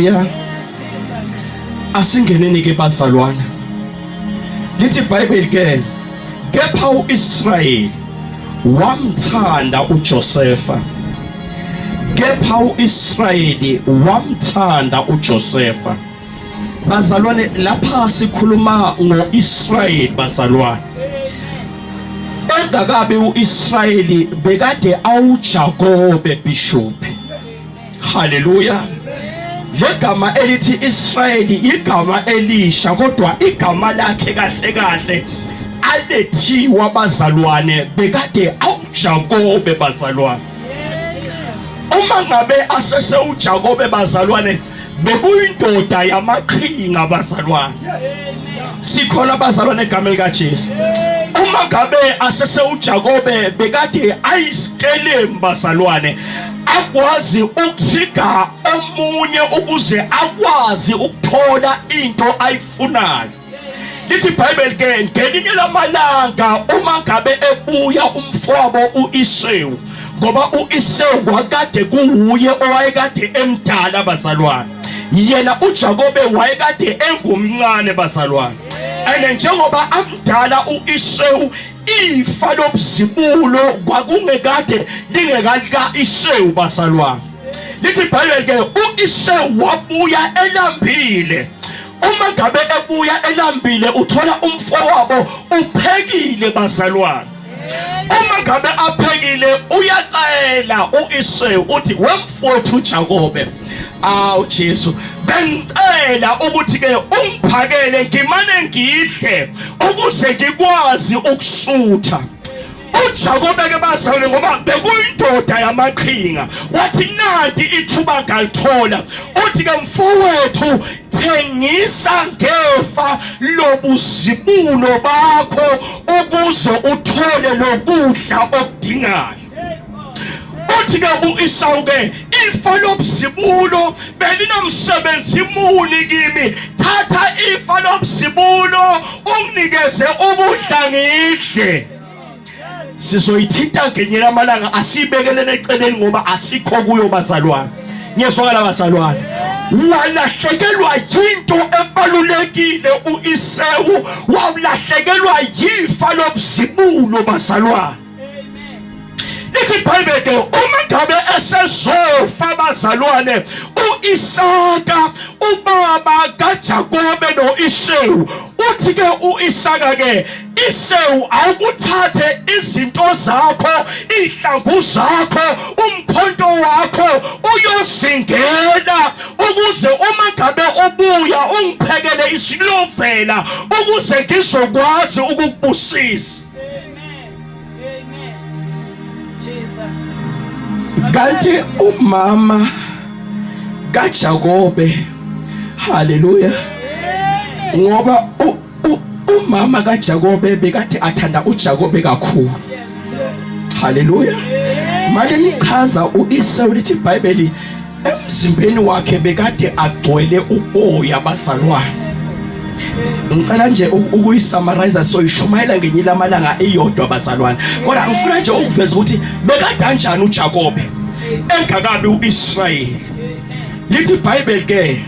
Hallelujah. Asingeneni ke bazalwana. Lithi iBhayibheli ke kepha uIsrayeli wamthanda uJosefa. Kepha uIsrayeli wamthanda uJosefa. Bazalwane lapha sikhuluma ngoIsrayeli bazalwane. Engakabe uIsrayeli bekade awuJakobe bishop. Hallelujah. Legama elithi Israeli igama elisha kodwa igama lakhe kahle kahle alethiwa bazalwane bekade awuJakobe bazalwane. Uma ngabe asese uJakobe bazalwane bekuyindoda yamaqhinga bazalwane. Sikhona bazalwane egama likaJesu. Uma ngabe asese uJakobe bekade ayisikelemba bazalwane. Akwazi ukufika omunye ukuze akwazi ukuthola into ayifunayo. Lithi iBhayibheli ke ngelinye lamalanga uma ngabe ebuya umfowabo uIsau ngoba uIsau wakade kuwuye owayekade emdala bazalwane. Yena uJakobe wayekade engumncane bazalwane. And njengoba amdala uIsau ifa lobzibulo kwakungekade lingekalika Isau bazalwane. Lithi iBhayibheli ke uIsau wabuya elambile. Uma ngabe ebuya elambile uthola umfowabo uphekile bazalwane. Uma ngabe aphekile uyacela uIsau uthi wemfowethu uJakobe, awu Jesu bengicela ukuthi ke ungiphakele ngimane ngidle ukuze ngikwazi ukusutha. uJakobe ke bazalwane ngoba bekuyindoda yamaqhinga wathi nanti ithuba ngalithola uthi ke mfowethu thengisa ngefa lobuzibulo bakho ukuze uthole lokudla okudingayo. Uthi ke uIsau ke ifa lobzibulo belinomsebenzi muni kimi, thatha ifa lobzibulo unginikeze ukudla ngidle. Sizoyithinta ngenye lamalanga asibekelene eceleni ngoba asikho kuyo bazalwane. Ngiyezwakala bazalwane. Walahlekelwa yinto ebalulekile uIsau, walahlekelwa yifa lobzibulo bazalwane. Lithi iBhayibheli ke uma ngabe esezofa bazalwane uIsaka ubaba kaJakobe noIsau uthi ke uIsaka ke Isau awukuthathe izinto zakho, ihlamvu zakho, umkhonto wakho uyosingena ukuze uma ngabe ubuya ungiphekele isilovela ukuze ngizokwazi ukukubusisa. Kanti umama kaJakobe, haleluya, ngoba umama kaJakobe bekade athanda uJakobe kakhulu. Haleluya. Manje nichaza uIsau lithi iBhayibheli emzimbeni wakhe bekade agcwele uboya bazalwane. Ngicela nje ukuyisummarize soyishumayela ngenye lamalanga eyodwa bazalwane. Kodwa ngifuna nje ukuveza ukuthi bekade kanjani uJakobe engakabi uIsrayeli. Lithi iBhayibheli ke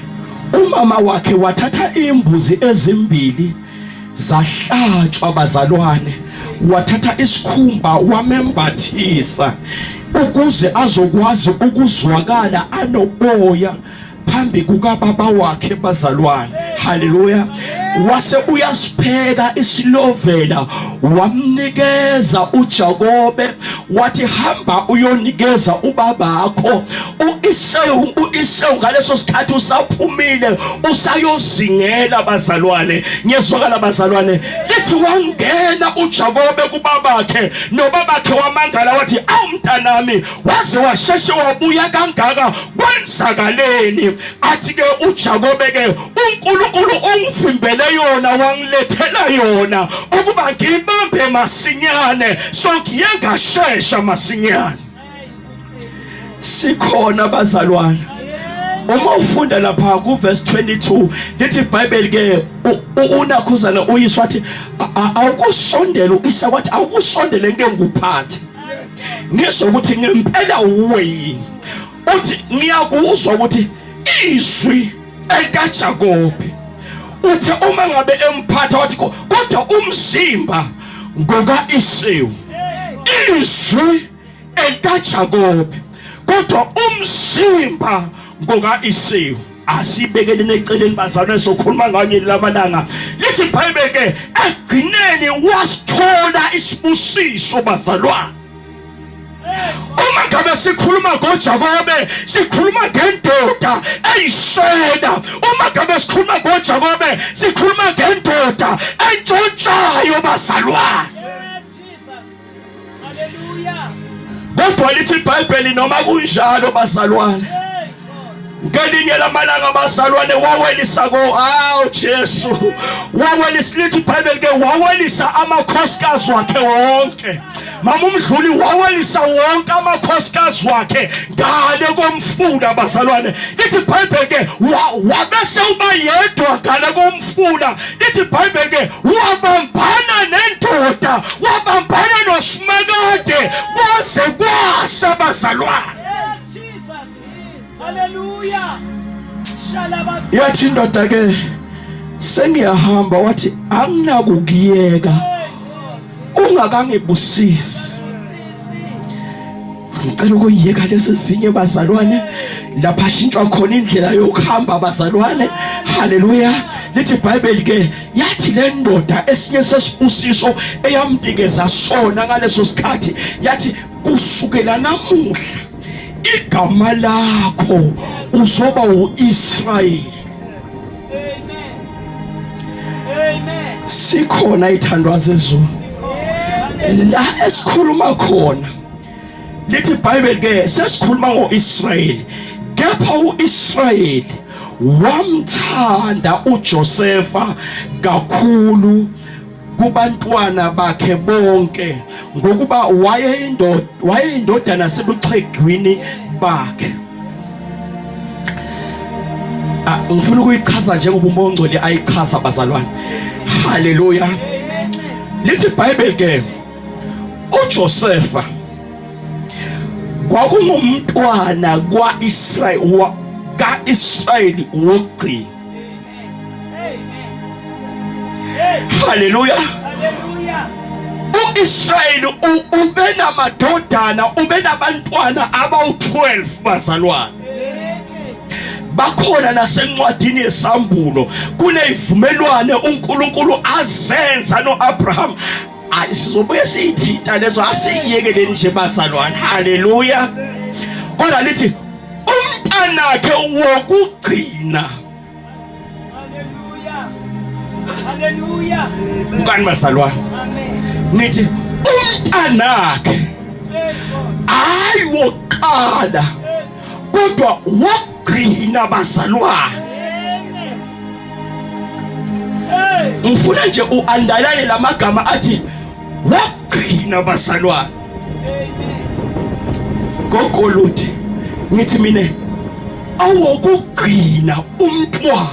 umama wakhe wathatha imbuzi ezimbili zahlatshwa bazalwane, wathatha isikhumba wamembathisa ukuze azokwazi ukuzwakala anoboya phambi kukababa wakhe bazalwane. Haleluya. Wase uyasipheka isilovela wamnikeza uJakobe, wathi hamba uyonikeza ubabakho uIsau. Ngaleso sikhathi usaphumile usayozingela bazalwane. Ngiyezwakala bazalwane. Lithi wangena uJakobe kubabakhe nobabakhe wamangala wathi awumntanami waze washeshe wabuya kangaka kwenzakaleni. Athi ke uJakobe ke uNkulunkulu ungivimbele yona wangilethela yona ukuba ngibambe masinyane, so ngiye ngashesha masinyane. Sikhona bazalwane. Uma ufunda lapha ku verse 22 lithi iBhayibheli ke unakhuzana uyiswa wathi awukusondela uIsau wathi awukusondele nke nguphathe ngizokuthi ngempela uwe yini. Uthi ngiyakuzwa ukuthi izwi elikaJakobe uthe uma ngabe emphatha wathi kodwa umzimba ngoka-Esawu. Izwi elikaJakobe kodwa umzimba ngoka-Esawu. Asibekeleni eceleni bazalwane sokhuluma nganye lamalanga. Lithi iBhayibheli ke egcineni wasithola isibusiso bazalwane. Uma ngabe sikhuluma ngoJakobe sikhuluma ngendoda eyisena. Uma ngabe sikhuluma ngoJakobe sikhuluma ngendoda entshontshayo bazalwane. Yes, Jesus. Hallelujah. Kodwa lithi iBhayibheli noma kunjalo bazalwane, ngelinye lamalanga bazalwane wawelisa Jesu, wawelisa, lithi iBhayibheli ke wawelisa amakhosikazi wakhe wonke. Mama uMdluli wawelisa wonke amakhosikazi wakhe ngale komfula bazalwane. Lithi iBhayibheli ke wabese uba yedwa ngale komfula. Lithi iBhayibheli ke wabambana nendoda, wabambana noSimakade kwaze kwasa bazalwane. Yes, Jesus. Hallelujah. Shalabas. Yathi indoda ke sengiyahamba, wathi anginakukuyeka ungakangibusisi. Ngicela ukuyeka lezi zinye bazalwane, lapha shintshwa khona indlela yokuhamba bazalwane. Haleluya. Lithi iBhayibheli ke yathi le ndoda esinye sesibusiso eyamnikeza sona ngaleso sikhathi, yathi kusukela namuhla igama lakho uzoba uIsrayeli. Amen. Amen. Sikhona ithandwa zezulu la esikhuluma khona. Lithi iBhayibheli ke sesikhuluma ngoIsrayeli, kepha uIsrayeli wamthanda uJosefa kakhulu kubantwana bakhe bonke ngokuba wayeyindodana sebuchegwini bakhe. Ngifuna ukuyichaza njengoba uMoya oNgcwele ayichaza bazalwane. Haleluya. Lithi iBhayibheli ke uJosefa kwakungumntwana ka-Israyeli wokugcina. Haleluya. Hallelujah. uIsrayeli ubenamadodana, ubenabantwana abawu-12 bazalwane. Bakhona nasencwadini yesambulo kunezivumelwane uNkulunkulu azenza noAbraham. Sizobuye siyithinta lezo, asiyekeleni nje bazalwane. Haleluya. Kodwa lithi umntanakhe wokugcina. Hallelujah. Hallelujah. Ngani bazalwane? Amen. Nithi umntanakhe hayi wokuqala kodwa wokugcina bazalwane. Ngifuna nje uandalane lamagama athi wokugcina bazalwane. Gogoluthi ngithi mina awokugcina umntwana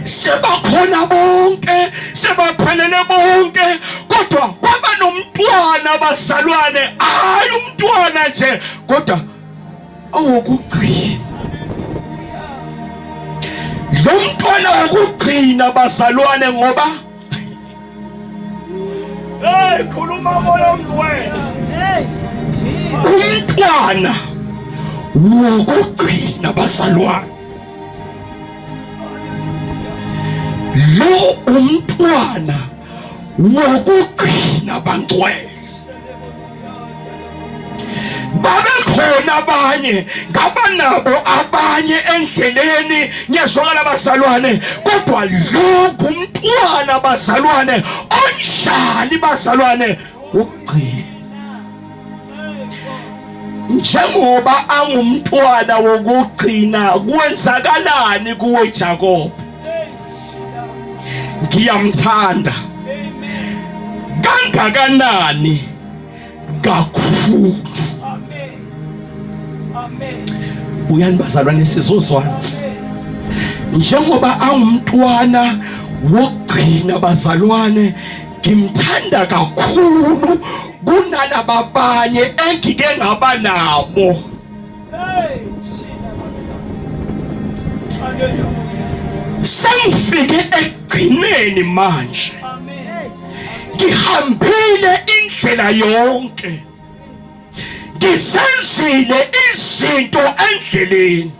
sebakhona bonke, sebaphelele bonke, kodwa kwaba nomntwana bazalwane, hayi umntwana nje kodwa awokugcina. Lo mntwana wokugcina bazalwane ngoba khuluma Moya oNgcwele. Umntwana wokugcina bazalwane, lo umntwana wokugcina bangcwele. Babekhona abanye ngabanabo abanye endleleni ngiyazwakala bazalwane, kodwa lo ngumntwana bazalwane onjani bazalwane wokugcina. Njengoba angumntwana wokugcina kwenzakalani kuwe Jacob? Ngiyamthanda kangakanani kakhulu. Buyani bazalwane sizozwana. Njengoba angumntwana wokugcina bazalwane, ngimthanda kakhulu kunalaba abanye engike ngaba nabo. sengifike ekugcineni manje, Amen. ngihambile indlela yonke, ngizenzile izinto endleleni,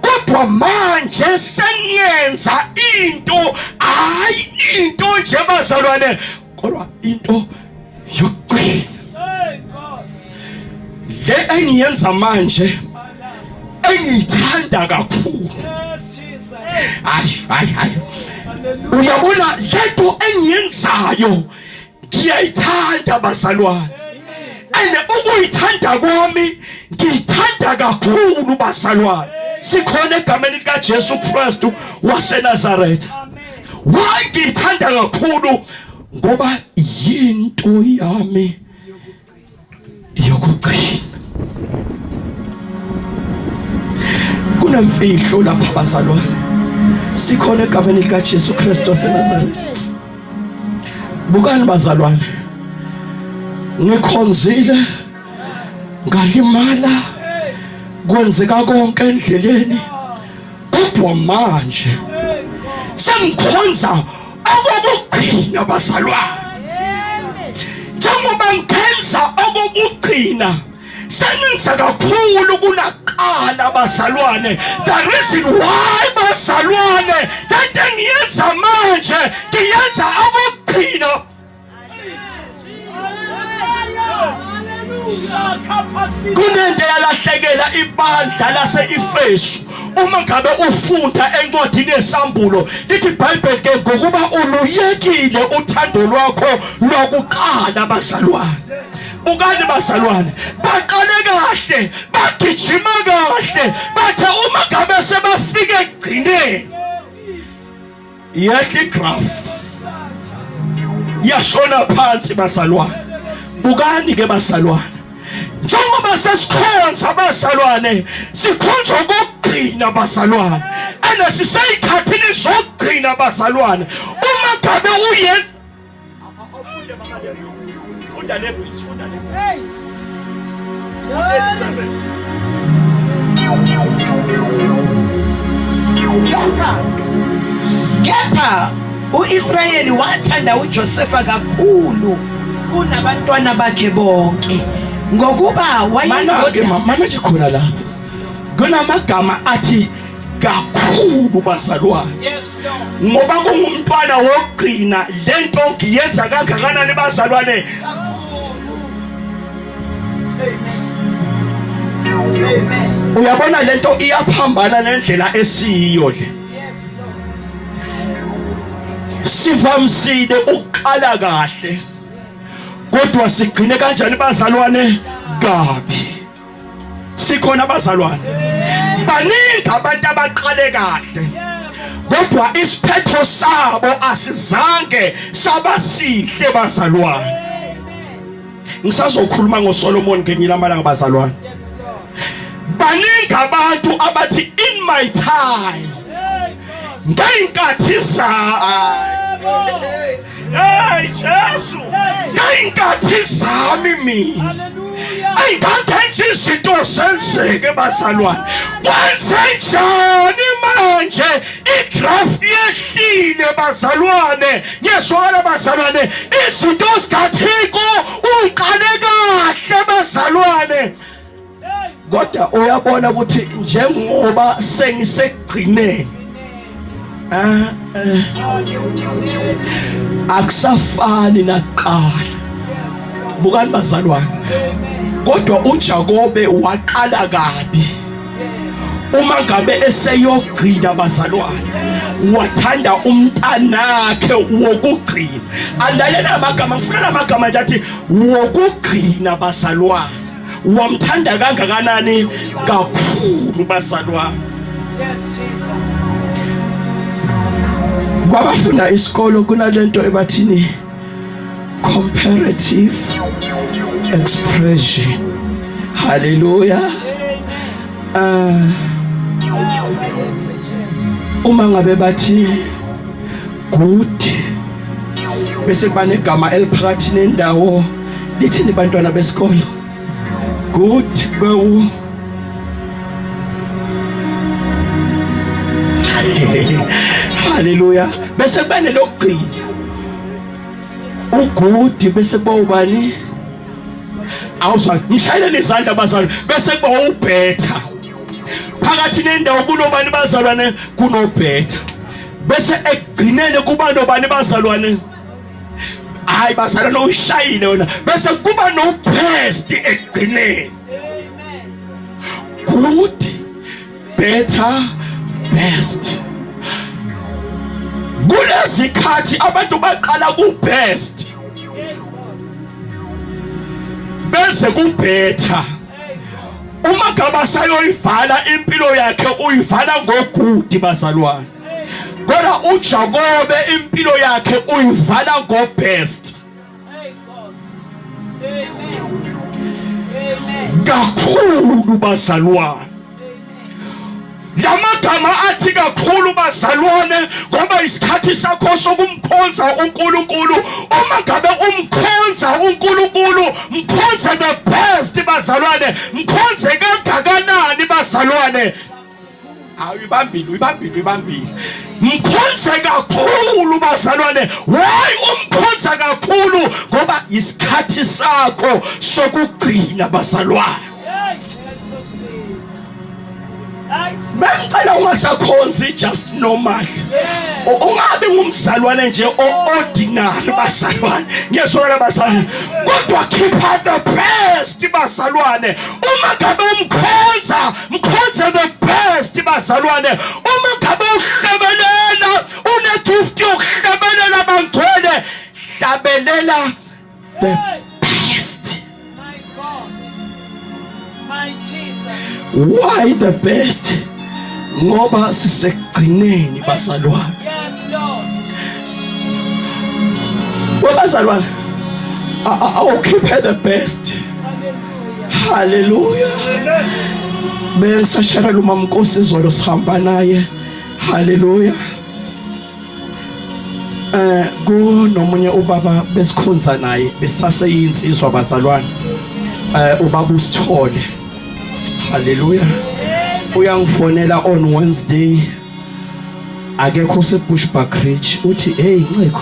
kodwa manje sengenza into, hayi into nje bazalwane, kodwa into yokugcina Hey, boss. le engiyenza manje, engiyithanda kakhulu. Yes, Jesus. Hayi Hallelujah. uyabona lento engiyenzayo ngiyayithanda bazalwane, and ukuyithanda kwami ngiyithanda kakhulu bazalwane. Sikhona egameni lika Jesu Kristu waseNazaretha. Amen. Why ngiyithanda kakhulu? Ngoba yinto yami yokugcina. Kunemfihlo lapha bazalwane. Sikhona egameni lika Jesu Kristu waseNazaretha. Bukani bazalwane, ngikhonzile, ngalimala, kwenzeka konke endleleni, kodwa manje sengikhonza okokugcina bazalwane. Njengoba ngenza okokugcina, sengenza kakhulu kunaqala bazalwane. The reason why bazalwane lento engiyenza manje ngiyenza okugcina. Kunento yalahlekela ibandla lase-Efesu. Uma ngabe ufunda encwadini yesambulo, lithi iBhayibheli ke ngokuba uluyekile uthando lwakho lokuqala bazalwane. Bukani bazalwane, baqale kahle, bagijima kahle, bathe uma ngabe sebafike ekugcineni, yehla igraph yashona phansi bazalwane. Bukani ke bazalwane, njengoba sesikhonza bazalwane, sikhonza ukugcina bazalwane, and siseyikhathini zokugcina bazalwane. Uma ngabe uyenza funda level, funda level. Kepha uIsrayeli wathanda uJosefa kakhulu kunabantwana bakhe bonke, ngokuba wayindoda. Mana nje khona lapha kunamagama athi kakhulu bazalwane. Yes, Lord. Ngoba kungumntwana wokugcina lento ngiyenza kangakanani bazalwane. Uyabona lento iyaphambana nendlela esiyiyo le. Yes, Lord. Sivamsile ukuqala kahle, kodwa sigcine kanjani bazalwane? Kabi. Sikhona bazalwane, baningi abantu abaqale kahle, kodwa isiphetho sabo asizange sabasihle bazalwane. Ngisazokhuluma ngoSolomon ngelinye lamalanga bazalwane. Yes, Lord. Baningi abantu abathi in my time, ngeyinkathi hey Jesu, ngeyinkathi zami mina Hallelujah. ayingangenza izinto zenzeke bazalwane. Kwenzenjani manje? Igraph yehlile bazalwane. Ngiyezwala bazalwane, izinto zikaThixo uqale kahle bazalwane. Kodwa uyabona ukuthi njengoba sengisekugcineni, akusafani nakuqala. Bukani bazalwane, kodwa uJakobe waqala kabi. Uma ngabe eseyogcina bazalwane, wathanda umntanakhe wokugcina. Andalela amagama, ngifuna lamagama nje athi wokugcina bazalwane. Wamthanda kangakanani? Kakhulu bazalwane. Yes, Jesus. Kwabafunda isikolo kunalento ebathini comparative expression. Hallelujah. Uma ngabe bathi good, bese banegama eliphakathi nendawo, lithini bantwana besikolo? Good Hallelujah. Bese kuba nelokugcina ugudi, bese kuba ubani awuzwa mshayeleni izandla bazalwane, bese kuba ubhetha phakathi nendawo kunobani bazalwane, kunobhetha, bese ekugcineni kuba nobani bazalwane, hayi bazalwane uyishayile wena, bese kuba no-best ekugcineni. Good, better, best. Kulezikhathi abantu baqala ku-best bese ku-better. Uma ngaba sayoyivala impilo yakhe uyivala ngogudi bazalwane, kodwa uJakobe impilo yakhe uyivala ngo-best. Kakhulu bazalwane, lamagama athi kakhulu bazalwane ngoba isikhathi sakho sokumkhonza uNkulunkulu. Uma ngabe umkhonza uNkulunkulu, mkhonze the best bazalwane, mkhonze kangakanani bazalwane. Uyibambile mkhonze kakhulu bazalwane. Why umkhonza kakhulu? Ngoba isikhathi sakho sokugcina bazalwane. Bengicela ungasakhonzi just normal, ungabe ngumzalwane nje ordinary bazalwane, ngiyezwela bazalwane, kodwa keep the best bazalwane. Uma ngabe mkhonza the best bazalwane. Uma ngabe uhlabelela une-gift yokuhlabelela bangcwele, hlabelela the best. My God, my Jesus. Why the best? Ngoba sisekugcineni bazalwane. Yes, Lord. Bazalwane, I'll keep her the best. Hallelujah. Bengisashara uMama Nkosi izolo sihamba naye. Hallelujah. Kunomunye ubaba besikhonza naye besaseyinsizwa bazalwane. Ubaba uSithole. Hallelujah. Uyangifonela on Wednesday, akekho seBushbuck Ridge, uthi hey Nceko,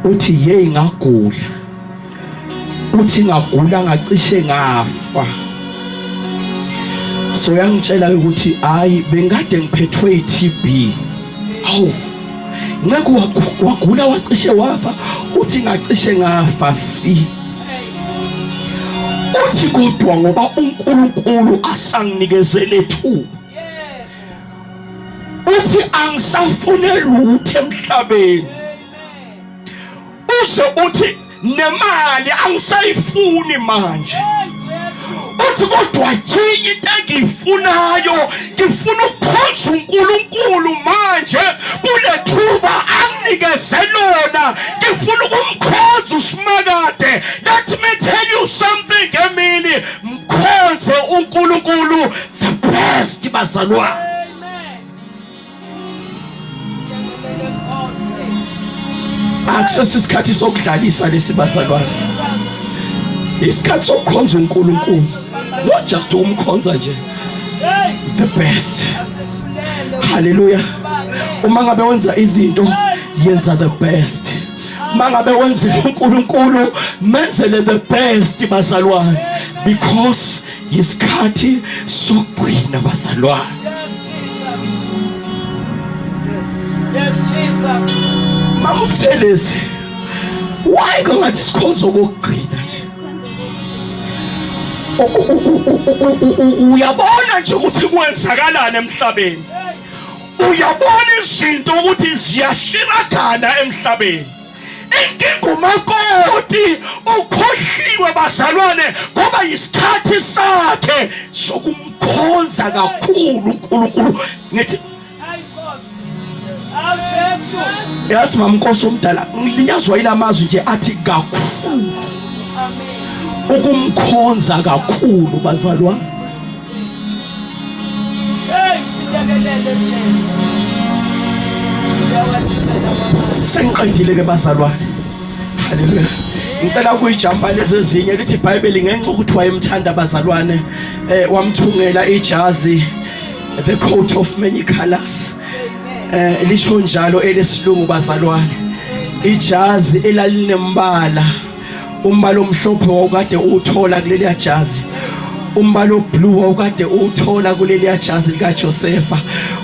uthi hey ngagula, uthi ngagula ngacishe ngafa. So uyangitshela ukuthi hayi bengade ngiphethwe iTB. Hawu Nceko wagula wacishe wafa, uthi ngacishe ngafa fi. Uthi kodwa ngoba uNkulunkulu asanginikezele thuba, uthi angisafune lutho emhlabeni, use uthi nemali angisayifuni manje. Uthi kodwa yini into engiyifunayo, ngifuna ukukhonza uNkulunkulu manje kule thuba anginikeze lona, ngifuna ukumkhonza uSimakade. Let me tell you something ngemini, mkhonze uNkulunkulu the best bazalwane. Akusiso isikhathi sokudlalisa lesi bazalwane, isikhathi sokukhonza uNkulunkulu, not just umkhonza nje, the best. Hallelujah. Uma ngabe wenza izinto yenza the best. Uma ngabe wenza uNkulunkulu menzele the best bazalwane, because isikhathi sokugcina bazalwane. Yes, Jesus. Mama uThelezi, why kangathi sikhonza kokugcina nje? Uyabona nje ukuthi kwenzakalana emhlabeni, uyabona izinto ukuthi ziyashiragana emhlabeni. Inkinga umakoti ukhohliwe bazalwane ngoba isikhathi sakhe sokumkhonza kakhulu uNkulunkulu. Ngithi yazi Mama Nkosi omdala, ngilinyazwa ilamazwi nje athi kakhulu, ukumkhonza kakhulu bazalwane. Sengiqedile ke bazalwane. Hallelujah. Ngicela ukuyijampa lezi ezinye lithi iBhayibheli ngenxa ukuthi wayemthanda bazalwane, wamthungela ijazi The coat of many colors. Lisho njalo elesilungu bazalwane. Ijazi elalinembala. Umbala omhlophe wawukade uthola kuleli jazi. Umbala oblue wawukade uthola kuleli jazi lika Josefa.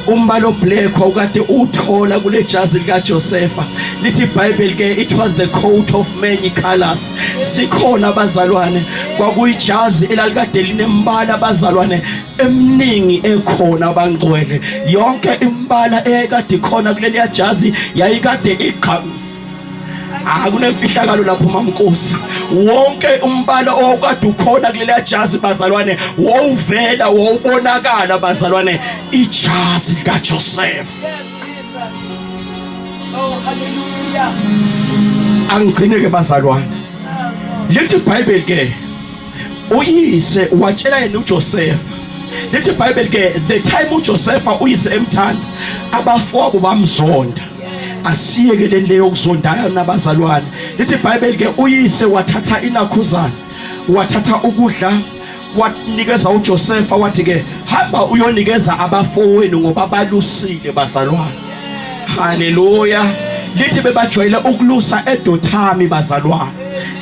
Umbala black wawukade uthola kule jazi lika Josefa. Lithi iBhayibheli ke it was the coat of many colors. Sikhona bazalwane kwakuyijazi elalikade linembala bazalwane eminingi ekhona abangcwele. Yonke imbala ekade khona kuleli jazi yayikade iqhamu. Akunemfihlakalo lapho mamnkosi. Wonke umbala owakade ukhona kulela jazi bazalwane wawuvela wawubonakala bazalwane ijazi lika Joseph. Yes, Jesus. Oh, hallelujah. Angigcine ke bazalwane. Lithi iBhayibheli ke uyise watshela yena uJoseph. Lithi iBhayibheli ke the time uJoseph uyise emthanda abafowabo bamzonda. Asiyeke le yokuzondana nabazalwane. Lithi iBhayibheli ke uyise wathatha inakhuzana wathatha ukudla wanikeza uJoseph wathi ke hamba uyonikeza abafowenu ngoba balusile bazalwane. Haleluya. Lithi bebajwayele ukulusa eDothami bazalwane.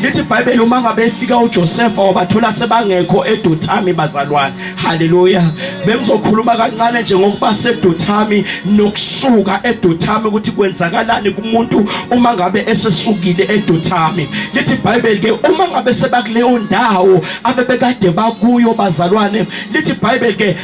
Lithi iBhayibheli uma ngabe efika uJoseph wabathola sebangekho eDothami bazalwane. Haleluya. Bengizokhuluma kancane nje ngokuba seDothami nokusuka eDothami ukuthi kwenzakalani kumuntu uma ngabe esesukile eDothami. Lithi iBhayibheli ke uma ngabe sebakuleyo ndawo abebekade bakuyo bazalwane. Lithi iBhayibheli ke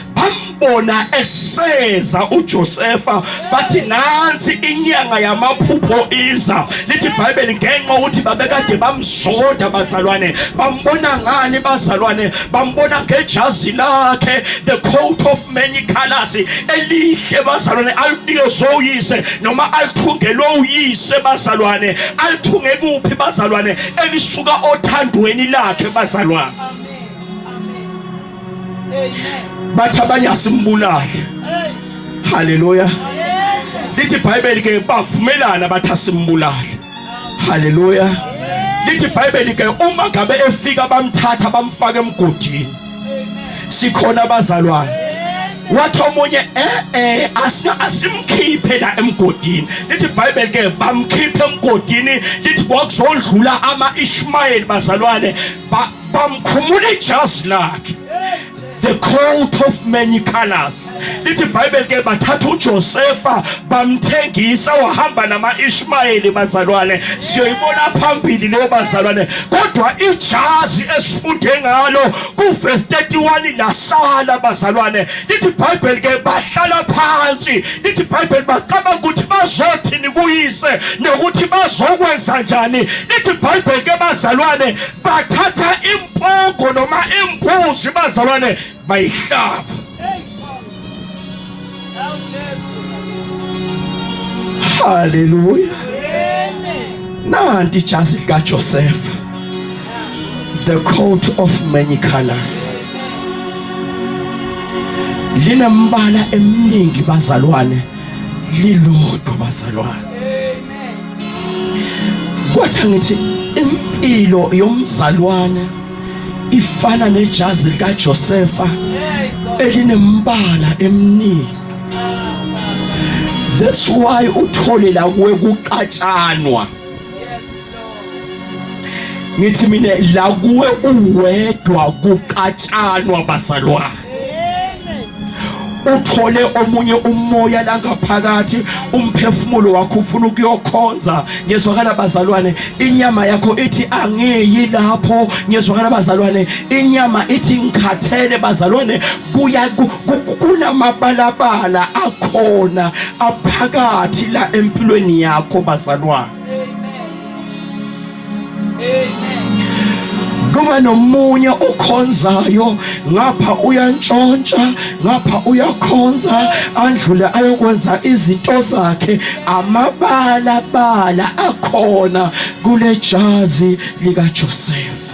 bona eseza uJosefa bathi nansi inyanga yamaphupho iza. Lithi iBhayibheli ngenxa ukuthi babekade bamzonda bazalwane bambona ngani bazalwane bambona ngejazi lakhe the coat of many colors elihle bazalwane alinikezwe uyise noma alithungelwe uyise bazalwane alithunge kuphi bazalwane elisuka othandweni lakhe bazalwane. Amen. Bathi abanye asimbulale. Haleluya. Lithi iBhayibheli ke bavumelana bathi asimbulale. Haleluya. Lithi iBhayibheli ke uma ngabe efika bamthatha bamfaka emgodini. Sikhona abazalwane. Wathi omunye asimkhiphe la emgodini. Lithi iBhayibheli ke bamkhiphe emgodini. Lithi kwakuzodlula ama-Ishmayeli bazalwane bamkhumula ijazi lakhe. The coat of many colors. Lithi iBhayibheli ke bathatha uJosefa bamthengisa wahamba nama-Ishmayeli bazalwane. Siyoyibona phambili leyo bazalwane. Kodwa ijazi esifunde ngalo kuverse 31 lasala bazalwane. Lithi iBhayibheli ke bahlala phansi. Lithi iBhayibheli bacabanga ukuthi bazothini kuyise nokuthi bazokwenza njani. Lithi iBhayibheli ke bazalwane bathatha impongo noma imbuzi bazalwane bayihlaba. Hallelujah. Nanti ijazi lika Joseph, the coat of many colors. Linembala eminingi bazalwane lilodwa bazalwane. Kwathi ngithi impilo yomzalwane ifana nejazi lika Josefa elinembala eminingi. That's why uthole la kuwe kuqatshanwa. Ngithi mina la kuwe uwedwa kuqatshanwa bazalwane. Uthole omunye umoya la ngaphakathi umphefumulo wakho ufuna ukuyokhonza. Ngezwakala bazalwane inyama yakho ithi angiyi lapho. Ngezwakala bazalwane inyama ithi ngikhathele bazalwane kunamabalabala akhona aphakathi la empilweni yakho bazalwane. Kuba nomunye okhonzayo ngapha uyantshontsha ngapha uyakhonza andlule ayokwenza izinto zakhe amabala bala akhona kule jazi lika Joseph.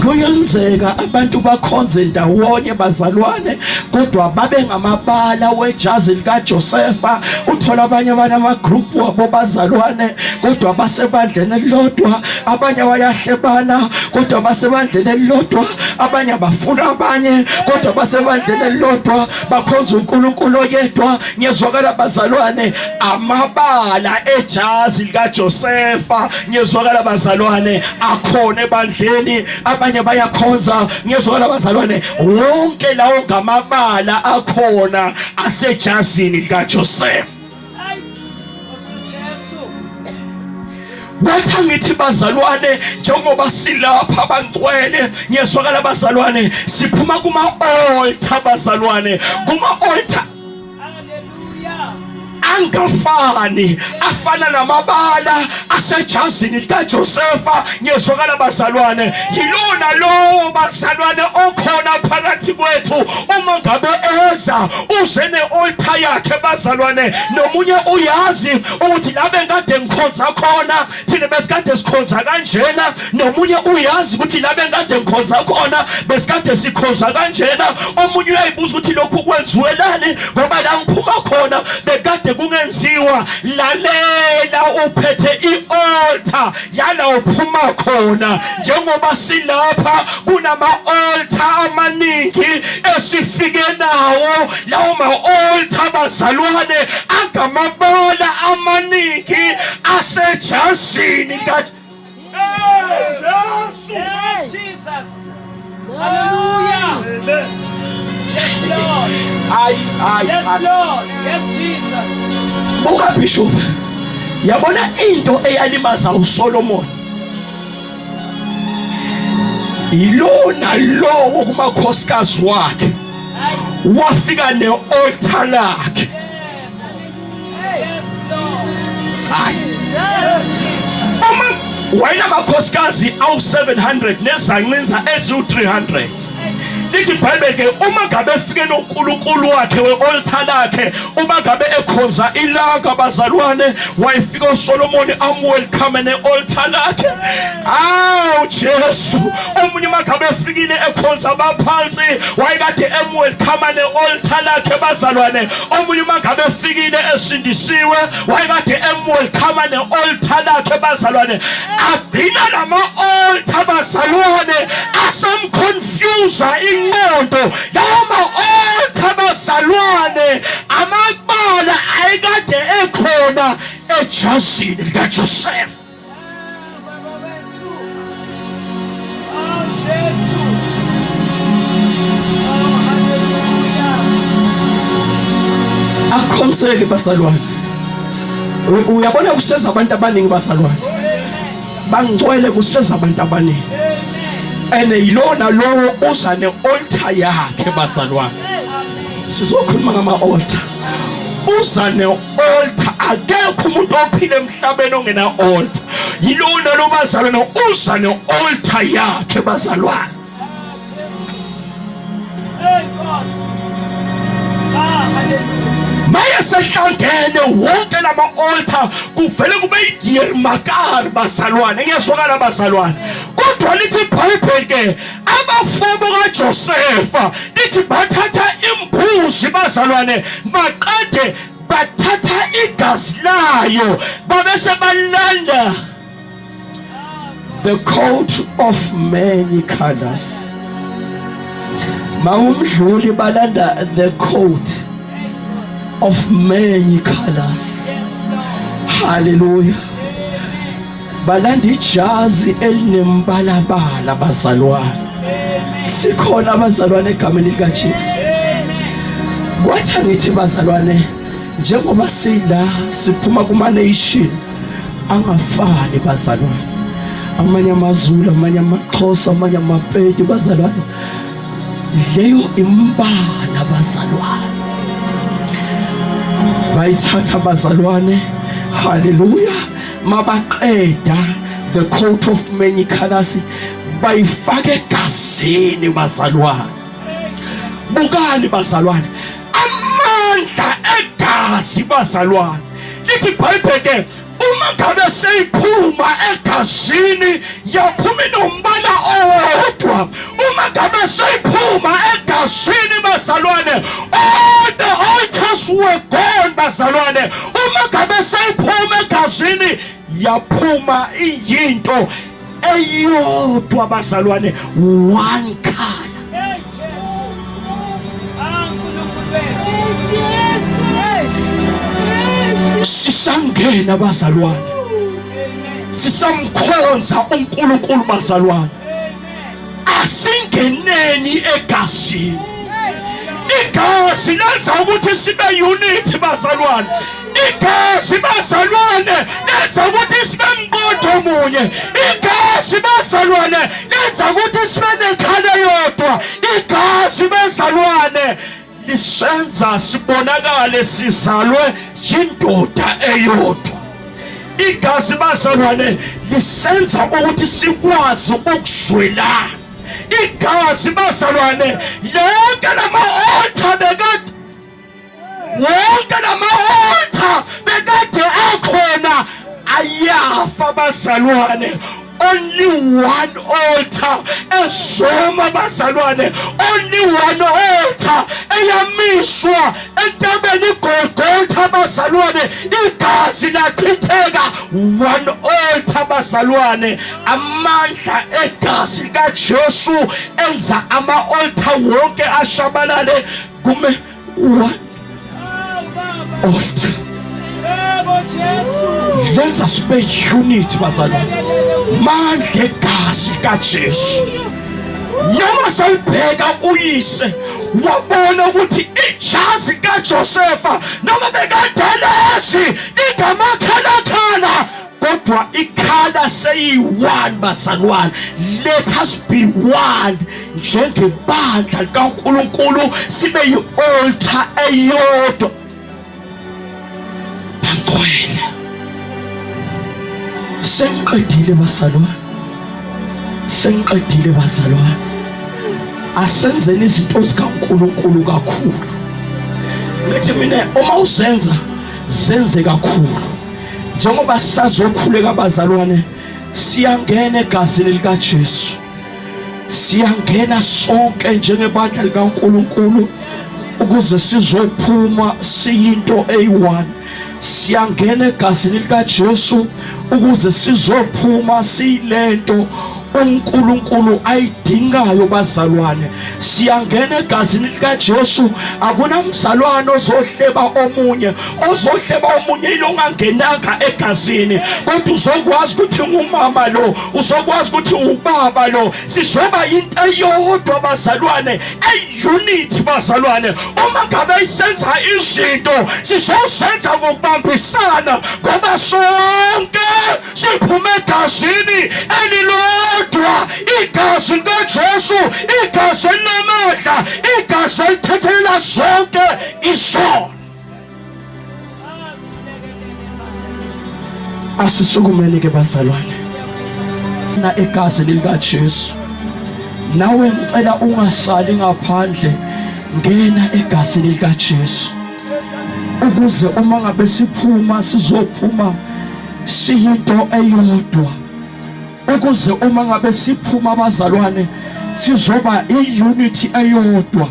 kuyenzeka abantu bakhonze ndawonye bazalwane kodwa babe ngamabala wejazi likaJosefa. Uthola abanye banamagroup wabo bazalwane kodwa basebandleni elilodwa, abanye bayahlebana kodwa basebandleni elilodwa, abanye bafuna abanye kodwa basebandleni elilodwa, bakhonza uNkulunkulu oyedwa. Ngiyezwakala bazalwane amabala ejazi likaJosefa, ngiyezwakala bazalwane akhona ebandleni, abanye bayakhonza. Ngiyezwakala bazalwane wonke lawo ngamabala akhona asejazini likaJosefa. Bathi ngithi bazalwane njengoba silapha abangcwele, ngiyezwakala bazalwane siphuma kuma-altar bazalwane, kuma-altar angafani afana namabala asejazini likaJosefa. Ngiyezwakala bazalwane yilona lowo bazalwane okhona phakathi kwethu. Uma ngabe eza uze ne-altar yakhe bazalwane, nomunye uyazi ukuthi labe ngade ngikhonza khona thina besikade sikhonza kanjena, nomunye uyazi ukuthi labe ngade ngikhonza khona besikade sikhonza kanjena. Omunye uyayibuza ukuthi lokhu kwenziwelani ngoba la ngiphuma khona bekade kungenziwa. Lalela uphethe i-altar yala uphuma khona. Njengoba silapha kunama-altar amaningi esifike nawo, lawo ma-altar bazalwane angamabala amaningi asejazini Jesus. Hallelujah. Yes, Lord. Yes, Lord. Yes, Jesus. Buka Bishop, yabona into eyalimaza uSolomon ilona lowo kumakhosikazi wakhe wafika ne-altar lakhe. Yes, Lord. Hayi Yes, Jesus. uma wayinamakhosikazi awu-700 nezancinza eziwu-300. Lithi iBhayibheli ke uma ngabe efike noNkulunkulu wakhe we-altar lakhe, uma ngabe ekhonza ilanga bazalwane, wayefika uSolomon amwelcome ne-altar lakhe. Awu Jesu, omunye uma ngabe efikile ekhonza abaphansi wayekade emwelcome ne-altar lakhe bazalwane. Omunye uma ngabe efikile esindisiwe wayekade emwelcome ne-altar lakhe bazalwane. Agcina lama-altar bazalwane asamconfusa ingqondo. Lawo ma-altar bazalwane amabala ayekade ekhona ejazini likaJosefa. Oh, Jesus. Oh, hallelujah. Akhonseke bazalwane. Uyabona kuseza abantu abaningi bazalwane. Bangcwele kuseza abantu abaningi. Ene yilona lowo uza ne-altar yakhe bazalwane. Sizokhuluma ngama-altar. Uza ne-altar, akekho umuntu ophile emhlabeni ongena-altar. Yilona lo bazalwane uza ne-altar yakhe bazalwane. Hey, God. Hallelujah. Maye sehlangene wonke lama-altar kuvele kube yidear makari bazalwane. Ngiyazwakala bazalwane. Kodwa lithi iBhayibheli ke abafowabo kaJosefa lithi bathatha imbuzi bazalwane, baqede bathatha igazi layo babese balanda the coat of many colors. Mawumdluli balanda the coat of many colors. Hallelujah. Balanda ijazi elinembalabala bazalwane. Sikhona bazalwane egameni likaJesu. Kwathi ngithi bazalwane njengoba sila siphuma kuma-nation angafani bazalwane. Amanye amaZulu, amanye amaXhosa, amanye amaPedi bazalwane. Leyo imbala bazalwane bayithatha bazalwane. Hallelujah. Mabaqeda the coat of many colors bayifake egazini bazalwane. Bukani bazalwane amandla egazi bazalwane. Lithi iBhayibheli ke uma ngabe seyiphuma egazini yaphuma inombala owodwa, uma ngabe seyiphuma egazini bazalwane, all the altars were gone bazalwane. Uma ngabe seyiphuma egazini yaphuma iyinto eyodwa bazalwane, one color. Hey, Jesu. UNkulunkulu wethu. Sisangena bazalwane, sisamkhonza uNkulunkulu bazalwane, asingeneni egazini. Igazi lenza ukuthi sibe unity bazalwane. Igazi bazalwane lenza ukuthi sibe mqondo munye. Igazi bazalwane lenza ukuthi sibe nekhanda yodwa. Igazi bazalwane lisenza sibonakale sizalwe yindoda eyodwa. Igazi bazalwane lisenza ukuthi sikwazi ukuzwelana. Igazi bazalwane yonke lama-altar bekade, wonke lama-altar bekade akhona ayafa bazalwane. Only one altar ezoma bazalwane, only one altar eyamiswa entabeni iGolgotha bazalwane, igazi lachitheka. One altar bazalwane, amandla egazi kaJesu enza ama-altar wonke ashabalale kume one altar. Yebo Jesu. Lenza sibe unity bazalwane, mandla egazi kaJesu. Noma sayibheka uyise wabona ukuthi ijazi kaJosefa noma bekadelesi igama khalakhala, kodwa ikhala seyi-one bazalwane. Let us be one njengebandla likaNkulunkulu, sibe yi-altar eyodwa. Bangcwele sengiqedile bazalwane, sengiqedile bazalwane. Asenzeni izinto zikaNkulunkulu kakhulu. Ngithi mina uma uzenza zenze kakhulu. Njengoba sisazokhuleka bazalwane, siyangena egazini likaJesu, siyangena sonke njengebandla likaNkulunkulu ukuze sizophuma siyinto eyi-one. Siyangena egazini likaJesu ukuze sizophuma siyilento uNkulunkulu ayidingayo bazalwane. Siyangena egazini likaJesu, akunamzalwane ozohleba omunye, ozohleba omunye ilongangenanga egazini, kodwa uzokwazi ukuthi ngumama lo, uzokwazi ukuthi ubaba lo, sizoba into eyodwa bazalwane, eyunity bazalwane. Uma ngabe isenza izinto sizosenza ngokubambisana, ngoba sonke siphume egazini elilodwa. Igazi likaJesu, igazi elinamandla, igazi elithethelela zonke izono. Asisukumeni ke bazalwane na igazi likaJesu. Nawe ngicela ungasali ngaphandle, ngena egazini likaJesu ukuze uma ngabe siphuma sizophuma siyinto eyodwa, ukuze uma ngabe siphuma bazalwane sizoba i-unity eyodwa.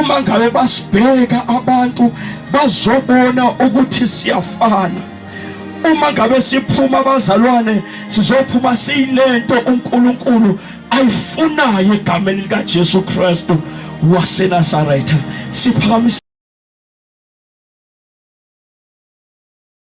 Uma ngabe basibheka abantu bazobona ukuthi siyafana. Uma ngabe siphuma bazalwane sizophuma siyilento uNkulunkulu ayifunayo egameni likaJesu Kristu waseNazaretha. Siphakamise